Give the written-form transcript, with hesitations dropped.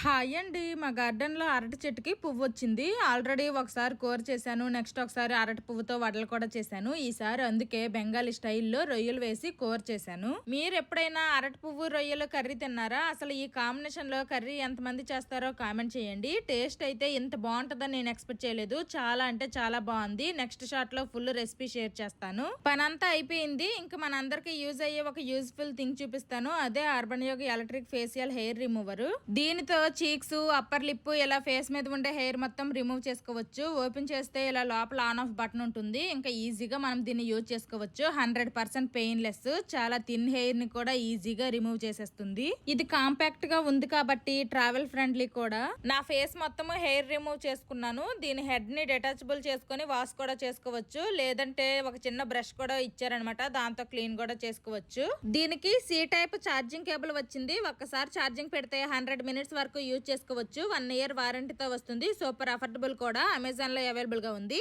Hi అండి. మా గార్డెన్లో అరటి చెట్టుకి పువ్వు వచ్చింది. ఆల్రెడీ ఒకసారి కూర చేశాను. నెక్స్ట్ ఒకసారి అరటి పువ్వుతో వడలు కూడా చేశాను. ఈసారి అందుకే బెంగాలీ స్టైల్లో రొయ్యలు వేసి కూర చేశాను. మీరు ఎప్పుడైనా అరటి పువ్వు రొయ్యలు కర్రీ తిన్నారా? అసలు ఈ కాంబినేషన్ లో కర్రీ ఎంతమంది చేస్తారో కామెంట్ చేయండి. టేస్ట్ అయితే ఇంత బాగుంటుందని నేను ఎక్స్పెక్ట్ చేయలేదు. చాలా అంటే చాలా బాగుంది. నెక్స్ట్ షాట్ లో ఫుల్ రెసిపీ షేర్ చేస్తాను. పనంతా అయిపోయింది. ఇంకా మనందరికి యూజ్ అయ్యే ఒక యూజ్ఫుల్ థింగ్ చూపిస్తాను. అదే అర్బన్ యోగి ఎలక్ట్రిక్ ఫేషియల్ హెయిర్ రిమూవర్. దీనితో చీక్స్, అప్పర్ లిప్, ఇలా ఫేస్ మీద ఉండే హెయిర్ మొత్తం రిమూవ్ చేసుకోవచ్చు. ఓపెన్ చేస్తే ఇలా లోపల ఆన్ ఆఫ్ బటన్ ఉంటుంది. ఇంకా ఈజీగా మనం దీన్ని యూజ్ చేసుకోవచ్చు. 100% పెయిన్లెస్. చాలా థిన్ హెయిర్ ని కూడా ఈజీగా రిమూవ్ చేసేస్తుంది. ఇది కాంపాక్ట్ గా ఉంది కాబట్టి ట్రావెల్ ఫ్రెండ్లీ కూడా. నా ఫేస్ మొత్తం హెయిర్ రిమూవ్ చేసుకున్నాను. దీని హెడ్ ని డిటాచబుల్ చేసుకుని వాష్ కూడా చేసుకోవచ్చు. లేదంటే ఒక చిన్న బ్రష్ కూడా ఇచ్చారనమాట. దాంతో క్లీన్ కూడా చేసుకోవచ్చు. దీనికి సి టైప్ ఛార్జింగ్ కేబుల్ వచ్చింది. ఒక్కసారి ఛార్జింగ్ పెడితే 100 మినిట్స్ వరకు యూజ్ చేసుకోవచ్చు. 1 ఇయర్ వారంటీతో వస్తుంది. సూపర్ అఫోర్డబుల్ కూడా. అమెజాన్ లో అవైలబుల్ గా ఉంది.